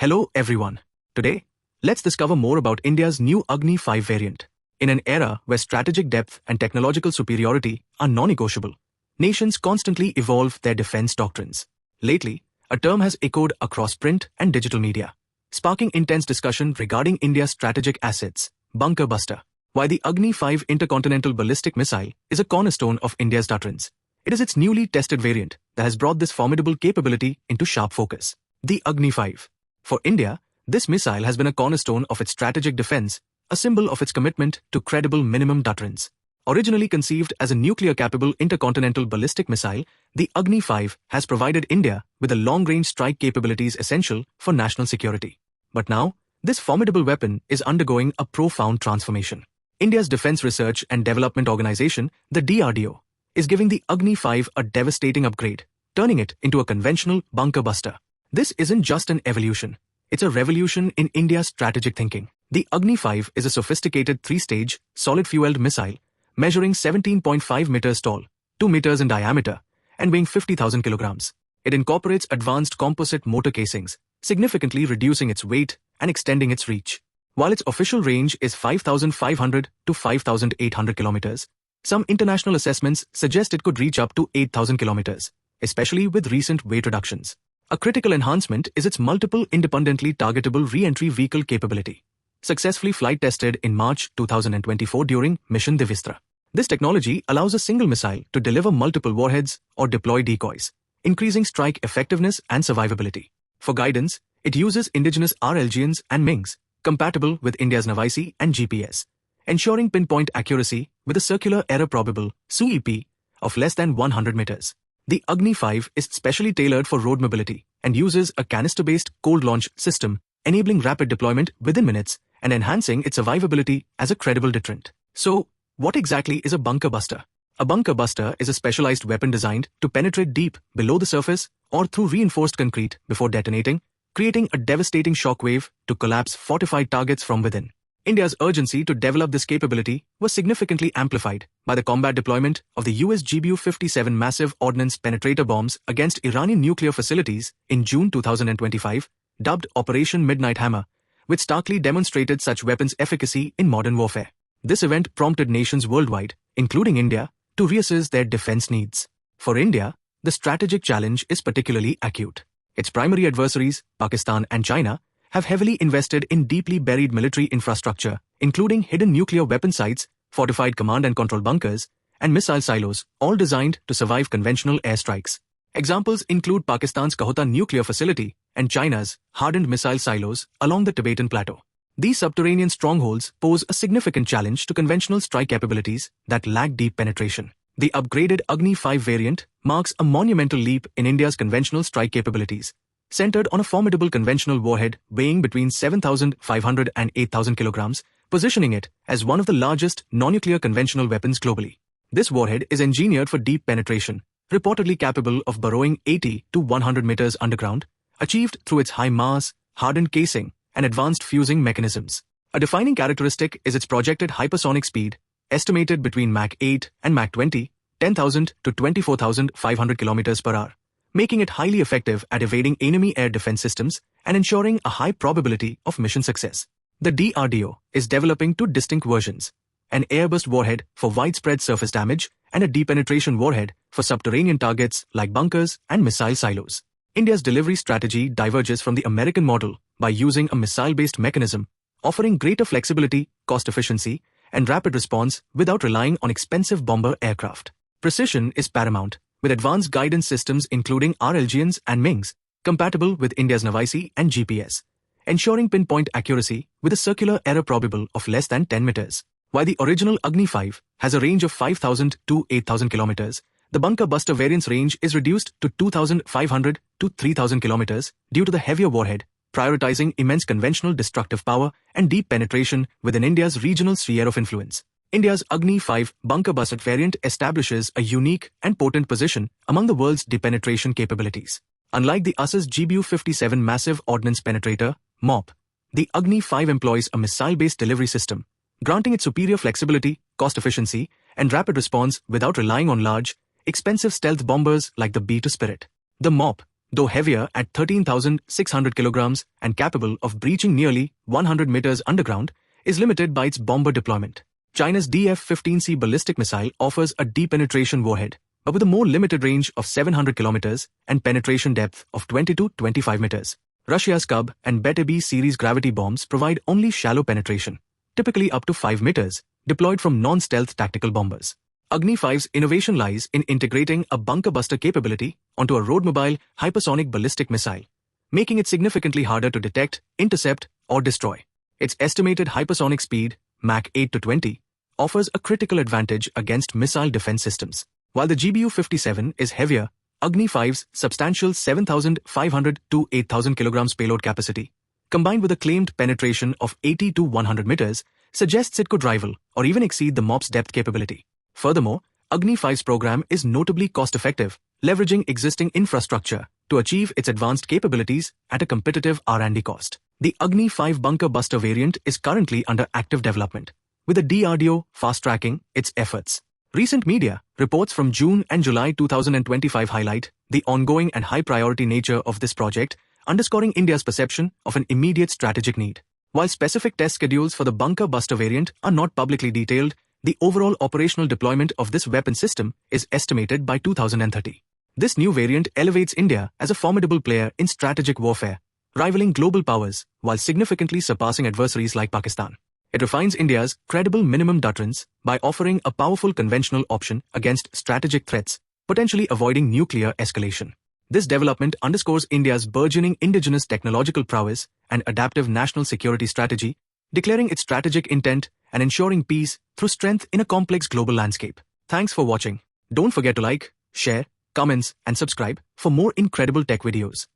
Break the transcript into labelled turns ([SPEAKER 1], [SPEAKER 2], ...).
[SPEAKER 1] Hello everyone. Today, let's discover more about India's new Agni 5 variant. In an era where strategic depth and technological superiority are non-negotiable, nations constantly evolve their defense doctrines. Lately, a term has echoed across print and digital media, sparking intense discussion regarding India's strategic assets, bunker buster. While the Agni 5 intercontinental ballistic missile is a cornerstone of India's doctrines, it is its newly tested variant that has brought this formidable capability into sharp focus. The Agni 5. For India, this missile has been a cornerstone of its strategic defense, a symbol of its commitment to credible minimum doctrines. Originally conceived as a nuclear-capable intercontinental ballistic missile, the Agni 5 has provided India with the long-range strike capabilities essential for national security. But now, this formidable weapon is undergoing a profound transformation. India's Defense Research and Development Organization, the DRDO, is giving the Agni 5 a devastating upgrade, turning it into a conventional bunker buster. This isn't just an evolution, it's a revolution in India's strategic thinking. The Agni 5 is a sophisticated three-stage, solid-fueled missile, measuring 17.5 meters tall, 2 meters in diameter, and weighing 50,000 kilograms. It incorporates advanced composite motor casings, significantly reducing its weight and extending its reach. While its official range is 5,500 to 5,800 kilometers, some international assessments suggest it could reach up to 8,000 kilometers, especially with recent weight reductions. A critical enhancement is its multiple independently targetable re-entry vehicle capability, successfully flight tested in March 2024 during Mission Divistra. This technology allows a single missile to deliver multiple warheads or deploy decoys, increasing strike effectiveness and survivability. For guidance, it uses indigenous RLGNs and MINGs, compatible with India's NavIC and GPS, ensuring pinpoint accuracy with a circular error probable (SUEP) of less than 100 meters. The Agni 5 is specially tailored for road mobility and uses a canister-based cold launch system, enabling rapid deployment within minutes and enhancing its survivability as a credible deterrent. So, what exactly is a bunker buster? A bunker buster is a specialized weapon designed to penetrate deep below the surface or through reinforced concrete before detonating, creating a devastating shockwave to collapse fortified targets from within. India's urgency to develop this capability was significantly amplified by the combat deployment of the US GBU-57 massive ordnance penetrator bombs against Iranian nuclear facilities in June 2025, dubbed Operation Midnight Hammer, which starkly demonstrated such weapons' efficacy in modern warfare. This event prompted nations worldwide, including India, to reassess their defense needs. For India, the strategic challenge is particularly acute. Its primary adversaries, Pakistan and China, have heavily invested in deeply buried military infrastructure, including hidden nuclear weapon sites, fortified command and control bunkers, and missile silos, all designed to survive conventional airstrikes. Examples include Pakistan's Kahota nuclear facility and China's hardened missile silos along the Tibetan Plateau. These subterranean strongholds pose a significant challenge to conventional strike capabilities that lack deep penetration. The upgraded Agni 5 variant marks a monumental leap in India's conventional strike capabilities, centered on a formidable conventional warhead weighing between 7,500 and 8,000 kilograms, positioning it as one of the largest non-nuclear conventional weapons globally. This warhead is engineered for deep penetration, reportedly capable of burrowing 80 to 100 meters underground, achieved through its high mass, hardened casing, and advanced fusing mechanisms. A defining characteristic is its projected hypersonic speed, estimated between Mach 8 and Mach 20, 10,000 to 24,500 kilometers per hour, making it highly effective at evading enemy air defense systems and ensuring a high probability of mission success. The DRDO is developing two distinct versions, an airburst warhead for widespread surface damage and a depenetration warhead for subterranean targets like bunkers and missile silos. India's delivery strategy diverges from the American model by using a missile-based mechanism, offering greater flexibility, cost efficiency, and rapid response without relying on expensive bomber aircraft. Precision is paramount, with advanced guidance systems including RLGNs and MINGs, compatible with India's NavIC and GPS, ensuring pinpoint accuracy with a circular error probable of less than 10 meters. While the original Agni 5 has a range of 5,000 to 8,000 kilometers, the bunker buster variant's range is reduced to 2,500 to 3,000 kilometers due to the heavier warhead, prioritizing immense conventional destructive power and deep penetration within India's regional sphere of influence. India's Agni 5 bunker buster variant establishes a unique and potent position among the world's depenetration capabilities. Unlike the US's GBU-57 massive ordnance penetrator, MOP, the Agni 5 employs a missile-based delivery system, granting it superior flexibility, cost efficiency, and rapid response without relying on large, expensive stealth bombers like the B-2 Spirit. The MOP though heavier at 13,600 kilograms and capable of breaching nearly 100 meters underground, is limited by its bomber deployment. China's DF-15C ballistic missile offers a deep penetration warhead, but with a more limited range of 700 kilometers and penetration depth of 20 to 25 meters. Russia's Cub and Beta-B series gravity bombs provide only shallow penetration, typically up to 5 meters, deployed from non-stealth tactical bombers. Agni 5's innovation lies in integrating a bunker buster capability onto a road-mobile hypersonic ballistic missile, making it significantly harder to detect, intercept, or destroy. Its estimated hypersonic speed, Mach 8 to 20, offers a critical advantage against missile defense systems. While the GBU-57 is heavier, Agni 5's substantial 7,500 to 8,000 kilograms payload capacity, combined with a claimed penetration of 80 to 100 meters, suggests it could rival or even exceed the MOP's depth capability. Furthermore, Agni 5's program is notably cost-effective, leveraging existing infrastructure to achieve its advanced capabilities at a competitive R&D cost. The Agni 5 bunker buster variant is currently under active development, with the DRDO fast-tracking its efforts. Recent media reports from June and July 2025 highlight the ongoing and high-priority nature of this project, underscoring India's perception of an immediate strategic need. While specific test schedules for the bunker buster variant are not publicly detailed, the overall operational deployment of this weapon system is estimated by 2030. This new variant elevates India as a formidable player in strategic warfare, rivaling global powers while significantly surpassing adversaries like Pakistan. It refines India's credible minimum doctrines by offering a powerful conventional option against strategic threats, potentially avoiding nuclear escalation. This development underscores India's burgeoning indigenous technological prowess and adaptive national security strategy, declaring its strategic intent and ensuring peace through strength in a complex global landscape. Thanks for watching. Don't forget to like, share, comments, and subscribe for more incredible tech videos.